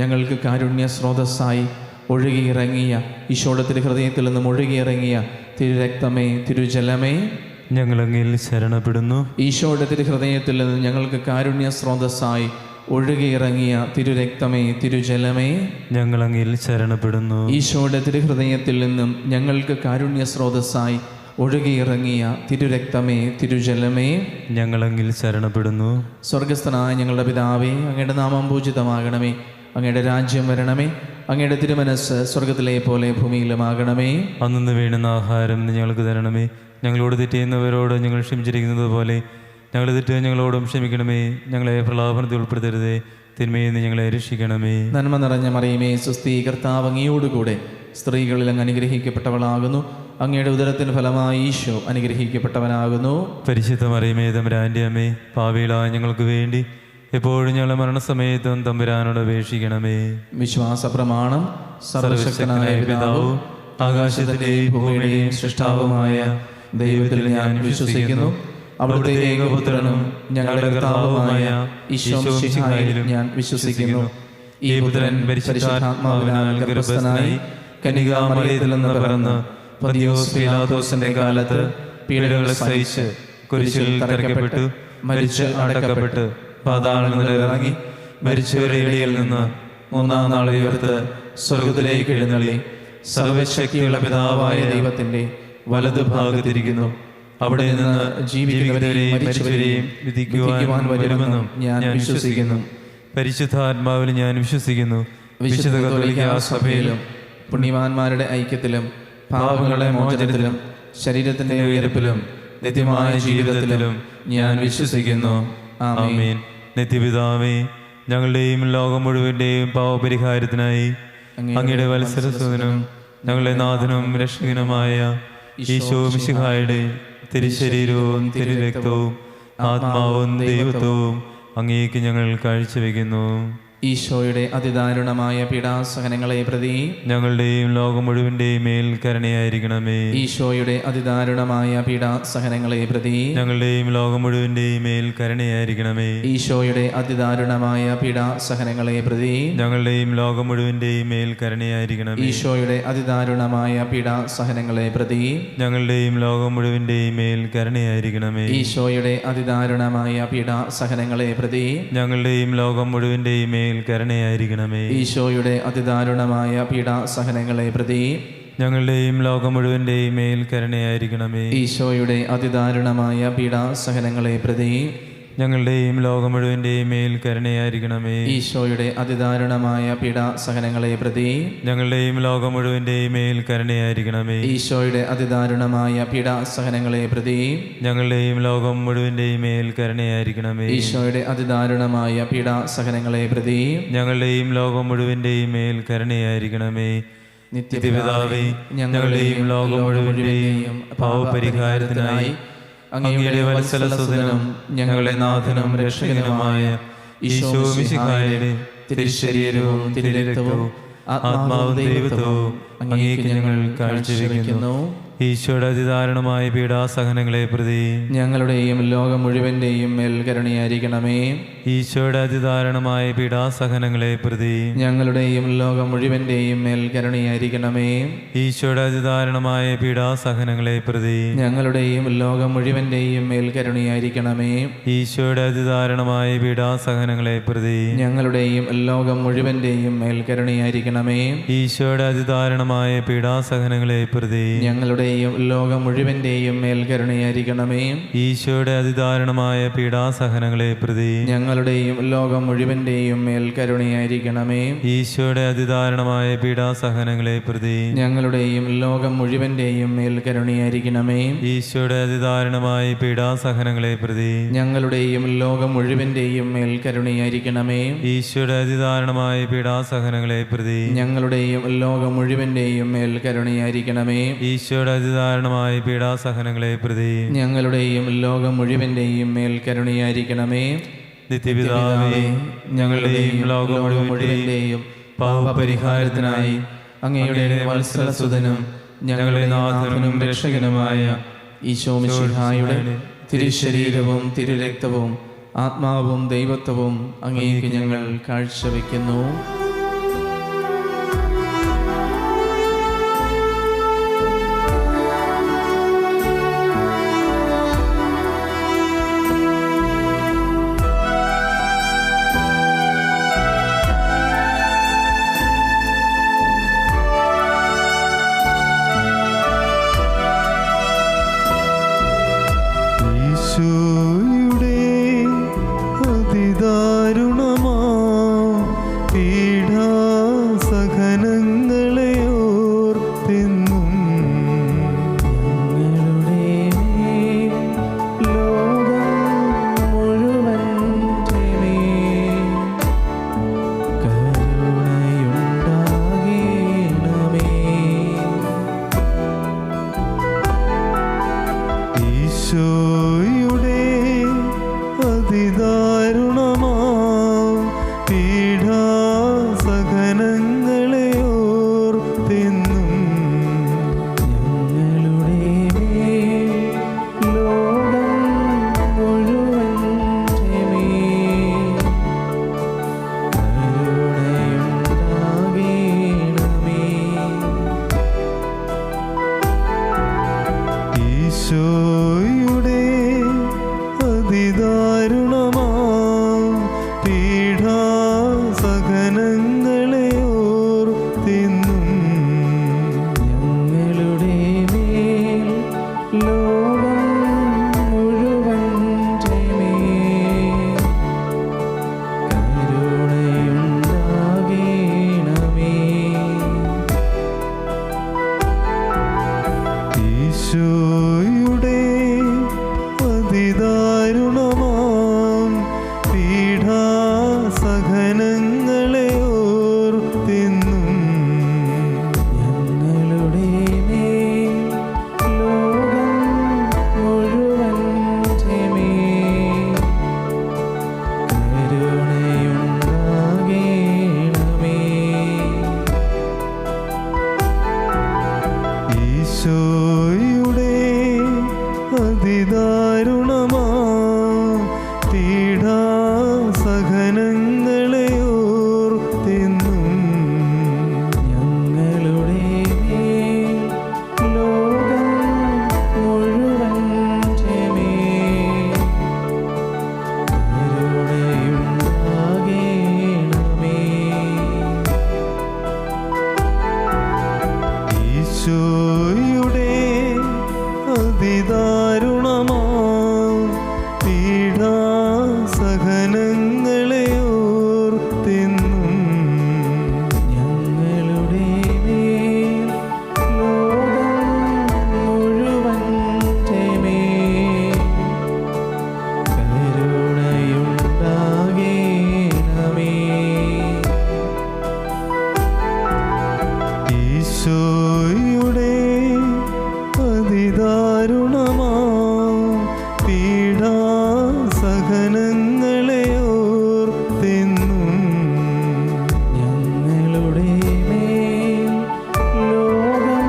ഞങ്ങൾക്ക് കാരുണ്യ സ്രോതസ്സായി ഒഴുകിയിറങ്ങിയ ഈശോയുടെ തിരുഹൃദയത്തിൽ നിന്നും ഒഴുകിയിറങ്ങിയ തിരുരക്തമേ, തിരുജലമേ, ഞങ്ങളങ്ങിൽ ശരണപ്പെടുന്നു. ഈശോയുടെ തിരുഹൃദയത്തിൽ നിന്ന് ഞങ്ങൾക്ക് കാരുണ്യ സ്രോതസ്സായി ഒഴുകിയിറങ്ങിയ തിരുരക്തമേ, തിരുജലമേ, ഞങ്ങളങ്ങിൽ ശരണപ്പെടുന്നു. ഈശോയുടെ തിരുഹൃദയത്തിൽ നിന്നും ഞങ്ങൾക്ക് കാരുണ്യ സ്രോതസ്സായി ഒഴുകിയിറങ്ങിയ തിരുരക്തമേ, തിരുജലമേ, ഞങ്ങളങ്ങിൽ ശരണപ്പെടുന്നു. സ്വർഗസ്ഥനായ ഞങ്ങളുടെ പിതാവേ, അങ്ങയുടെ നാമം പൂജിതമാകണമേ, അങ്ങയുടെ രാജ്യം വരണമേ, അങ്ങയുടെ തിരുമനസ്സ് സ്വർഗത്തിലെ പോലെ ഭൂമിയിലുമാകണമേ. അന്നു വേണ്ടുന്ന ആഹാരം ഞങ്ങൾക്ക് തരണമേ. ഞങ്ങളോട് തെറ്റ് ചെയ്യുന്നവരോട് ഞങ്ങൾ ക്ഷമിച്ചിരിക്കുന്നത് പോലെ ഞങ്ങളുടെ തെറ്റ് ഞങ്ങളോടും ക്ഷമിക്കണമേ. ഞങ്ങളെ പ്രലോഭനത്തിൽ ഉൾപ്പെടുത്തരുതേ, തിന്മയിൽ നിന്ന് ഞങ്ങളെ രക്ഷിക്കണമേ. നന്മ നിറഞ്ഞ മറിയമേ, സ്വസ്തി, കർത്താവ് അങ്ങയോടുകൂടെ സ്ത്രീകളിൽ അങ്ങ് അനുഗ്രഹിക്കപ്പെട്ടവളാകുന്നു. അങ്ങയുടെ ഉദരത്തിന് ഫലമായി ഈശോ അനുഗ്രഹിക്കപ്പെട്ടവനാകുന്നു. പരിശുദ്ധ മറിയമേ, തമ്പുരാൻ്റെ അമ്മേ, പാപികളായ ഞങ്ങൾക്ക് വേണ്ടി എപ്പോഴും ഞങ്ങളുടെ മരണസമയത്തും തമ്പുരാനോട് അപേക്ഷിക്കണമേ. വിശ്വാസ പ്രമാണം. സർവശക്തനായ പിതാവും ആകാശത്തിന്റെയും ഭൂമിയുടെയും സൃഷ്ടാവുമായ ദൈവത്തിൽ ഞാൻ വിശ്വസിക്കുന്നു. അവിടുത്തെ ഏകപുത്രനും ഞങ്ങളുടെ കർത്താവുമായ ഈശോ മിശിഹായിൽ ഞാൻ വിശ്വസിക്കുന്നു. ഈ പുത്രൻ പരിശുദ്ധാത്മാവിനാൽ ഗർഭസ്ഥനായി കന്യകാമറിയത്തിൽ നിന്ന് പിറന്ന് പന്തിയോസ് പീലാത്തോസിന്റെ കാലത്ത് പീഡകൾ സഹിച്ച് കുരിശിൽ തറയ്ക്കപ്പെട്ടു, മരിച്ച് അടക്കപ്പെട്ട് പാതാളങ്ങളിൽ ഇറങ്ങി, മരിച്ചവരുടെ ഇടയിൽ നിന്ന് മൂന്നാം നാൾ ഉയർത്ത് സ്വർഗത്തിലേക്ക് എഴുന്നള്ളി സർവശക്തിയുള്ള പിതാവായ ദൈവത്തിന്റെ വലതുഭാഗത്തിരിക്കുന്നു. അവിടെ നിന്ന് ജീവിക്കുന്നവരെയും മരിച്ചവരെയും വിധിക്കുവാൻ വരുമെന്നും ഞാൻ വിശ്വസിക്കുന്നു. പരിശുദ്ധാത്മാവിൽ ഞാൻ വിശ്വസിക്കുന്നു. വിശുദ്ധ കത്തോലിക്കാ സഭയിലും പുണ്യവാന്മാരുടെ ഐക്യത്തിലും പാപങ്ങളുടെ മോചനത്തിലും ശരീരത്തിന്റെ ഉയർപ്പിലും നിത്യമായ ജീവിതത്തിലും ഞാൻ വിശ്വസിക്കുന്നു. ആമേൻ. നിത്യപിതാവേ, ഞങ്ങളുടെയും ലോകം മുഴുവന്റെയും പാവപരിഹാരത്തിനായി അങ്ങയുടെ വത്സരസുതനും ഞങ്ങളുടെ നാഥനും രക്ഷകനുമായ ഈശോ മിശിഹായുടെ തിരുശരീരവും തിരുരക്തവും ആത്മാവും ദൈവത്വവും അങ്ങേക്ക് ഞങ്ങൾ കാഴ്ചവെക്കുന്നു. ഈശോയുടെ അതിദാരുണമായ പീഡാസഹനങ്ങളെ പ്രതി ഞങ്ങളുടെയും ലോകം മുഴുവന്റെയും മേൽ കരുണയായിരിക്കണമേ. ഈശോയുടെ അതിദാരുണമായ പീഡാസഹനങ്ങളെ പ്രതി ഞങ്ങളുടെയും ലോകം മുഴുവന്റെയും മേൽ കരുണയായിരിക്കണമേ. ഈശോയുടെ അതിദാരുണമായ പീഡാസഹനങ്ങളെ പ്രതി ഞങ്ങളുടെയും ലോകം മുഴുവന്റെയും മേൽ കരുണയായിരിക്കണമേ. ഈശോയുടെ അതിദാരുണമായ പീഡാസഹനങ്ങളെ പ്രതി ഞങ്ങളുടെയും ലോകം മുഴുവന്റെയും മേൽ കരുണയായിരിക്കണമേ. ഈശോയുടെ അതിദാരുണമായ പീഡാസഹനങ്ങളെ പ്രതി ഞങ്ങളുടെയും ലോകം മുഴുവന്റെയും മേൽ കരുണയായിരിക്കണമേ. ഈശോയുടെ അതിദാരുണമായ പീഡാസഹനങ്ങളെ പ്രതി ഞങ്ങളുടെയും ലോകം മുഴുവന്റെയും മേൽ കരുണയായിരിക്കണമേ. ഈശോയുടെ അതിദാരുണമായ പീഡാസഹനങ്ങളെ പ്രതി ഞങ്ങളുടെയും ലോകം മുഴുവന്റെയും മേൽ കരുണയായിരിക്കണമേ. ഈശോയുടെ അതിദാരുണമായ പീഡാസഹനങ്ങളെ പ്രതി ഞങ്ങളുടെയും ലോകം മുഴുവന്റെയും മേൽ കരുണയായിരിക്കണമേ. ഈശോയുടെ അതിദാരുണമായ പീഡാസഹനങ്ങളെ പ്രതി ഞങ്ങളുടെയും ലോകം മുഴുവന്റെയും മേൽ കരുണയായിരിക്കണമേ. ഈശോയുടെ അതിദാരുണമായ പീഡാസഹനങ്ങളെ പ്രതി ഞങ്ങളുടെയും ലോകം മുഴുവന്റെയും മേൽ കരുണയായിരിക്കണമേ. നിത്യപിതാവേ, ഞങ്ങളുടെയും ലോകം മുഴുവന്റെയും പാവപരിഹാരത്തിനായി അങ്ങയുടെ വത്സലസുതനും ഞങ്ങളുടെ നാഥനും രക്ഷകനുമായ ഈശോ മിശിഹായുടെ തിരുശരീരവും തിരുരക്തവും ആത്മാവും ദൈവത്വവും അങ്ങേക്ക് ഞങ്ങൾ കാഴ്ചവെക്കുന്നു. ഈശോയുടെ അതിദാരുണമായ പീഡാസഹനങ്ങളെ പ്രതി ഞങ്ങളുടെയും ലോകം മുഴുവന്റെയും മേൽ കരുണയായിരിക്കണമേ. ഈശോയുടെ അതിദാരുണമായ പീഡാസഹനങ്ങളെ പ്രതി ഞങ്ങളുടെയും ലോകം മുഴുവന്റെയും മേൽ കരുണയായിരിക്കണമേ. ഈശോയുടെ അതിദാരുണമായ പീഡാസഹനങ്ങളെ പ്രതി ഞങ്ങളുടെയും ലോകം മുഴുവന്റെയും മേൽ കരുണയായിരിക്കണമേ. ഈശോയുടെ അതിദാരുണമായ പീഡാസഹനങ്ങളെ പ്രതി ഞങ്ങളുടെയും ലോകം മുഴുവന്റെയും മേൽ കരുണയായിരിക്കണമേ. ഈശോയുടെ അതിദാരുണമായ പീഡാസഹനങ്ങളെ പ്രതി ഞങ്ങളുടെയും ലോകം മുഴുവന്റെയും മേൽ കരുണയായിരിക്കണമേ. ഈശോയുടെ അതിദാരുണമായ പീഡാസഹനങ്ങളെ പ്രതി ഞങ്ങളുടെയും ലോകം മുഴുവന്റെയും മേൽ കരുണയായിരിക്കണമേ. ഈശോയുടെ അതിദാരുണമായ പീഡാസഹനങ്ങളെ പ്രതി ഞങ്ങളുടെയും ലോകം മുഴുവന്റെയും മേൽ കരുണയായിരിക്കണമേ. ഈശോയുടെ അതിദാരുണമായ പീഡാസഹനങ്ങളെ പ്രതി ഞങ്ങളുടെയും ലോകം മുഴുവന്റെയും മേൽ കരുണയായിരിക്കണമേ. ഈശോയുടെ അതിദാരുണമായ പീഡാസഹനങ്ങളെ പ്രതി ഞങ്ങളുടെയും ലോകം മുഴുവന്റെയും മേൽ കരുണയായിരിക്കണമേ. ഈശോയുടെ അതിദാരുണമായ പീഡാസഹനങ്ങളെ പ്രതി ഞങ്ങളുടെയും ലോകം മുഴുവന്റെയും മേൽ കരുണയായിരിക്കണമേ. നിത്യപിതാവേ, ഞങ്ങളുടെയും ലോകം മുഴുവന്റെയും പാപപരിഹാരത്തിനായി അങ്ങയുടെ വത്സലസുതനും ഞങ്ങളുടെ നാഥനും രക്ഷകനുമായ ഈശോ മിശിഹായുടെ തിരുശരീരവും തിരുരക്തവും ആത്മാവും ദൈവത്വവും അങ്ങേക്ക് ഞങ്ങൾ കാഴ്ചവെക്കുന്നു. പീഡാസഹനങ്ങളെ ഓർത്തെന്നും ഞങ്ങളുടെ മേൽ ലോകം മുഴുവൻ്റെ മേൽ കരുണയുണ്ടാകണമേ. ഈശോയുടെ അതിദാരുണമാം പീഡാസഹനങ്ങളെ ഓർത്തെന്നും ഞങ്ങളുടെ മേൽ ലോകം മുഴുവൻ്റെ മേൽ കരുണയുണ്ടാകണമേ. ഈശോയുടെ അതിദാരുണമാം പീഡാസഹനങ്ങളെ ഓർത്തെന്നും ഞങ്ങളുടെ മേൽ ലോകം മുഴുവൻ്റെ മേൽ കരുണയുണ്ടാകണമേ. ഈശോയുടെ അതിദാരുണമാം പീഡാസഹനങ്ങളെ ഓർത്തെന്നും ഞങ്ങളുടെ മേൽ ലോകം മുഴുവൻ്റെ മേൽ കരുണയുണ്ടാകണമേ. ഈശോയുടെ അതിദാരുണമാം പീഡാസഹനങ്ങളെ ഓർത്തെന്നും ഞങ്ങളുടെ മേൽ ലോകം മുഴുവൻ്റെ മേൽ കരുണയുണ്ടാകണമേ. ഈശോയുടെ അതിദാരുണമാം പീഡാസഹനങ്ങളെ ഓർത്തെന്നും ഞങ്ങളുടെ മേൽ ലോകം മുഴുവൻ്റെ മേൽ കരുണയുണ്ടാകണമേ. ഈശോയുടെ അതിദാരുണമാം പീഡാസഹനങ്ങളെ ഓർത്തെന്നും ഞങ്ങളുടെ മേൽ ലോകം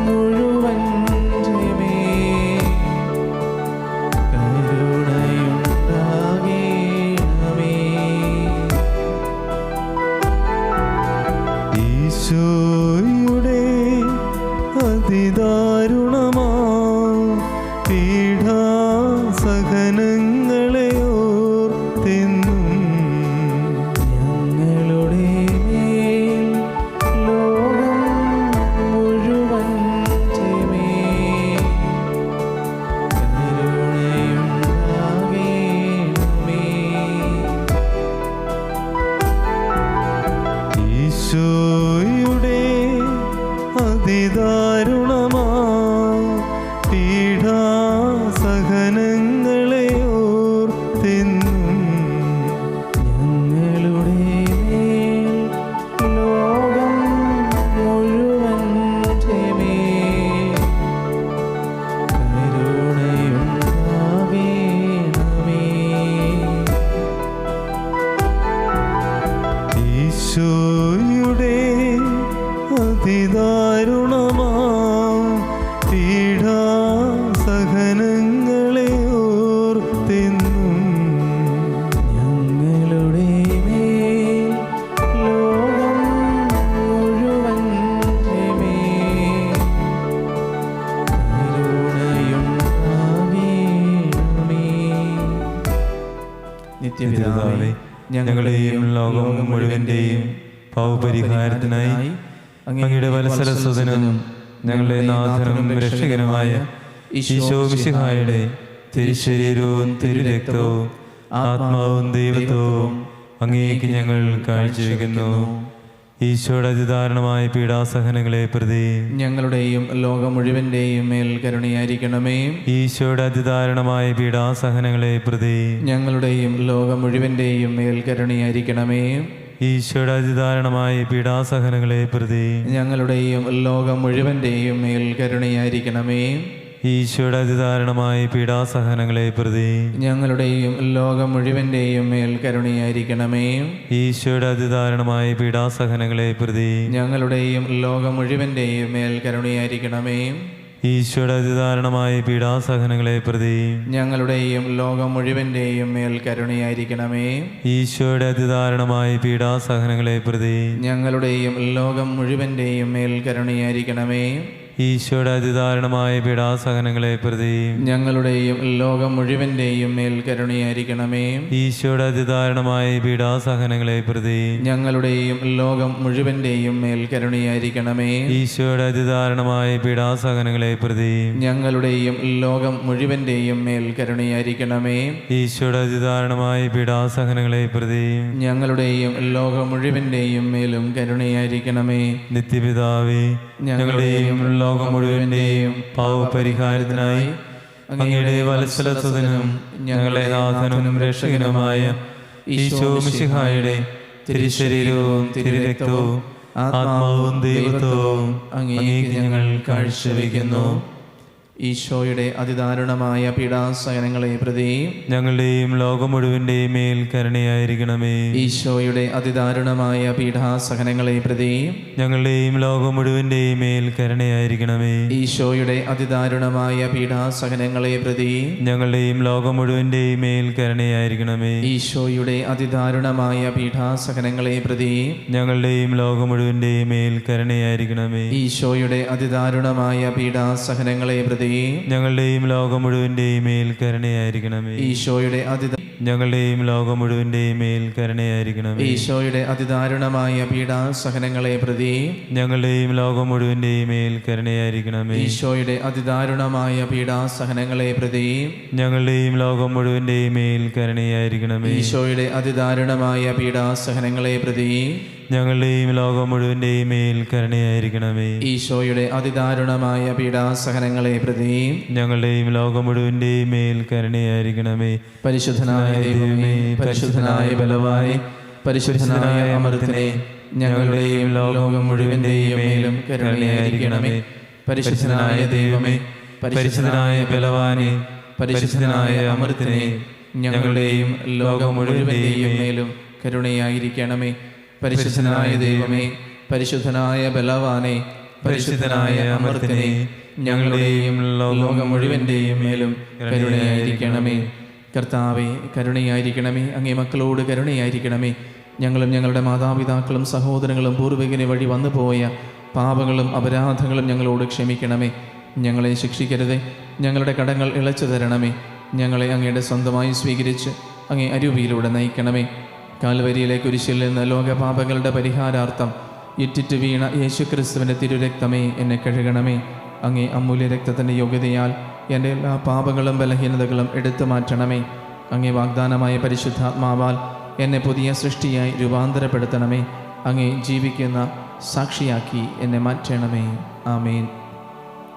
മുഴുവൻ്റെ മേൽ കരുണയുണ്ടാകണമേ. ഈശോയുടെ അതിദാരുണമാം പീഡാസഹനങ്ങളെ ഓർത്തെന്നും ഞങ്ങളുടെ മേൽ ലോകം മുഴുവൻ്റെ മേൽ കരുണയുണ്ടാകണമേ. ഈശോയുടെ അതിദാരുണമാം പീഡാസഹനങ്ങളെ ഓർത്തെന്നും ഞങ്ങളുടെ മേൽ ലോകം മുഴുവൻ്റെ മേൽ കരുണയുണ്ടാകണമേ. ഈശോയുടെ അതിദാരുണമാം പീഡാസഹനങ്ങളെ ഓർത്തെന്നും ഞങ്ങളുടെ മേൽ ലോകം മുഴുവൻ്റെ മേൽ കരുണയുണ്ടാകണമേ. നിത്യപിതാവേ, ഞങ്ങളുടെയും ലോകം മുഴുവൻ്റെയും പാവപരിഹാരത്തിനായി അങ്ങയുടെ വത്സലസുതനും ഞങ്ങളുടെ നാഥനും രക്ഷകനുമായ ഈശോ മിശിഹായുടെ തിരുശരീരവും തിരുരക്തവും ആത്മാവും ദൈവത്വവും അങ്ങേക്ക് ഞങ്ങൾ കാഴ്ചവെക്കുന്നു. ഈശോയുടെ അതിദാരുണമായ പീഡാസഹനങ്ങളെ പ്രതി ഞങ്ങളുടെയും ലോകം മുഴുവൻ്റെയും മേൽ കരുണയായിരിക്കണമേ. ഈശോയുടെ അതിദാരുണമായ പീഡാസഹനങ്ങളെ പ്രതി ഞങ്ങളുടെയും ലോകം മുഴുവൻ്റെയും മേൽ കരുണയായിരിക്കണമേ. ഈശോയുടെ അതിദാരുണമായ പീഡാസഹനങ്ങളെ പ്രതി ഞങ്ങളുടെയും ലോകം മുഴുവൻ്റെയും മേൽ കരുണയായിരിക്കണമേ. ഈശോയുടെ അതിദാരുണമായ പീഡാസഹനങ്ങളെ പ്രതി ഞങ്ങളുടെയും ലോകം മുഴുവൻ്റെയും മേൽ കരുണയായിരിക്കണമേ. ഈശോയുടെ അതിദാരുണമായ പീഡാസഹനങ്ങളെ പ്രതി ഞങ്ങളുടെയും ലോകം മുഴുവൻ്റെയും മേൽ കരുണയായിരിക്കണമേ. ഈശോയുടെ അതിദാരുണമായ പീഡാസഹനങ്ങളെ പ്രതി ഞങ്ങളുടെയും ലോകം മുഴുവൻ്റെയും മേൽ കരുണയായിരിക്കണമേ. ഈശോയുടെ അതിദാരുണമായ പീഡാസഹനങ്ങളെ പ്രതി ഞങ്ങളുടെയും ലോകം മുഴുവൻ്റെയും മേൽ കരുണയായിരിക്കണമേ. ഈശോയുടെ അതിദാരുണമായ പീഡാസഹനങ്ങളെ പ്രതി ഞങ്ങളുടെയും ലോകം മുഴുവൻ്റെയും മേൽ കരുണയായിരിക്കണമേ. ഈശോയുടെ അതിദാരുണമായ പീഡാസഹനങ്ങളെ പ്രതി ഞങ്ങളുടെയും ലോകം മുഴുവൻ്റെയും മേൽ കരുണയായിരിക്കണമേ. ഈശോയുടെ അതിദാരുണമായ പീഡാസഹനങ്ങളെ പ്രതി ഞങ്ങളുടെയും ലോകം മുഴുവൻ്റെയും മേൽ കരുണയായിരിക്കണമേ. ഈശോയുടെ അതിദാരുണമായ പീഡാസഹനങ്ങളെ പ്രതി ഞങ്ങളുടെയും ലോകം മുഴുവൻ്റെയും മേലും കരുണയായിരിക്കണമേ. നിത്യപിതാവേ, ഞങ്ങളുടെയും ലോകം മുഴുവൻ്റെയും പാവപരിഹാരത്തിനായി അങ്ങയുടെ വത്സലസുതനും ഞങ്ങളുടെ നാഥനും രക്ഷകനുമായ ഈശോ മിശിഹായുടെ തിരുശരീരവും തിരുരക്തവും ആത്മാവും ദൈവത്വവും അങ്ങേക്ക് ഞങ്ങൾ കാഴ്ചവെക്കുന്നു. ഈശോയുടെ അതിദാരുണമായ പീഡാസഹനങ്ങളെ പ്രതി ഞങ്ങളുടെയും ലോകം മുഴുവൻ്റെയും മേൽ കരുണയായിരിക്കണമേ. ഈശോയുടെ അതിദാരുണമായ പീഡാസഹനങ്ങളെ പ്രതി ഞങ്ങളുടെയും ലോകം മുഴുവൻ്റെയും മേൽ കരുണയായിരിക്കണമേ. ഈശോയുടെ അതിദാരുണമായ പീഡാസഹനങ്ങളെ പ്രതി ഞങ്ങളുടെയും ലോകം മുഴുവൻ്റെയും മേൽ കരുണയായിരിക്കണമേ. ഈശോയുടെ അതിദാരുണമായ പീഡാസഹനങ്ങളെ പ്രതി ഞങ്ങളുടെയും ലോകം മുഴുവൻ്റെയും മേൽ കരുണയായിരിക്കണമേ. ഈശോയുടെ അതിദാരുണമായ പീഡാസഹനങ്ങളെ പ്രതി ഞങ്ങളുടെയും ലോകം മുഴുവൻ്റെയും മേൽ കരുണയായിരിക്കണമേ. ഈശോയുടെ ഞങ്ങളുടെയും ലോകം മുഴുവൻ്റെയും മേൽ കരുണയായിരിക്കണമേ. ഈശോയുടെ അതിദാരുണമായ പീഡാസഹനങ്ങളെ പ്രതി ഞങ്ങളുടെയും ലോകം മുഴുവൻ്റെയും മേൽ കരുണയായിരിക്കണമേ. ഈശോയുടെ അതിദാരുണമായ പീഡാസഹനങ്ങളെ പ്രതി ഞങ്ങളുടെയും ലോകം മുഴുവൻ്റെയും മേൽ കരുണയായിരിക്കണമേ. ഈശോയുടെ അതിദാരുണമായ പീഡാസഹനങ്ങളെ പ്രതി ഞങ്ങളുടെയും ലോകം മുഴുവൻ്റെയും മേൽ കരുണയായിരിക്കണമേ. ഈശോയുടെ അതിദാരുണമായ പീഡാസഹനങ്ങളെ പ്രതി ഞങ്ങളുടെയും ലോകം മുഴുവൻ്റെയും മേൽ കരുണയായിരിക്കണമേ. പരിശുദ്ധനായ ദൈവമേ, പരിശുദ്ധനായ ബലവാനെ, പരിശുദ്ധനായ അമൃതനെ, ഞങ്ങളുടെയും ലോകം മുഴുവൻ്റെയും മേലും കരുണയായിരിക്കണമേ. പരിശുദ്ധനായ ദൈവമേ, പരിശുദ്ധനായ ബലവാനെ, പരിശുദ്ധനായ അമൃതനെ, ഞങ്ങളുടെയും ലോകം മുഴുവൻ്റെയും മേലും കരുണയായിരിക്കണമേ. പരിശുദ്ധനായ ദൈവമേ, പരിശുദ്ധനായ ബലവാനെ, പരിശുദ്ധനായ അമൃതനെ, ഞങ്ങളുടെയും ലോകം മുഴുവൻ്റെയും മേലും കരുണയായിരിക്കണമേ. കർത്താവേ, കരുണയായിരിക്കണമേ. അങ്ങേ മക്കളോട് കരുണയായിരിക്കണമേ. ഞങ്ങളും ഞങ്ങളുടെ മാതാപിതാക്കളും സഹോദരങ്ങളും പൂർവികനെ വഴി വന്നുപോയ പാപങ്ങളും അപരാധങ്ങളും ഞങ്ങളോട് ക്ഷമിക്കണമേ. ഞങ്ങളെ ശിക്ഷിക്കരുതേ, ഞങ്ങളുടെ കടങ്ങൾ ഇളച്ചു തരണമേ. ഞങ്ങളെ അങ്ങയുടെ സ്വന്തമായി സ്വീകരിച്ച് അങ്ങേ അരുവിയിലൂടെ നയിക്കണമേ. കാൽവരിയിലെ കുരിശിൽ നിന്ന് ലോകപാപങ്ങളുടെ പരിഹാരാർത്ഥം ഇറ്റിറ്റ് വീണ യേശുക്രിസ്തുവിൻ്റെ തിരുരക്തമേ, എന്നെ കഴുകണമേ. അങ്ങേ അമൂല്യ രക്തത്തിൻ്റെ യോഗ്യതയാൽ എൻ്റെ എല്ലാ പാപങ്ങളും ബലഹീനതകളും എടുത്തു മാറ്റണമേ. അങ്ങേ വാഗ്ദാനമായ പരിശുദ്ധാത്മാവാൽ എന്നെ പുതിയ സൃഷ്ടിയായി രൂപാന്തരപ്പെടുത്തണമേ. അങ്ങേ ജീവിക്കുന്ന സാക്ഷിയാക്കി എന്നെ മാറ്റണമേ. ആമേൻ.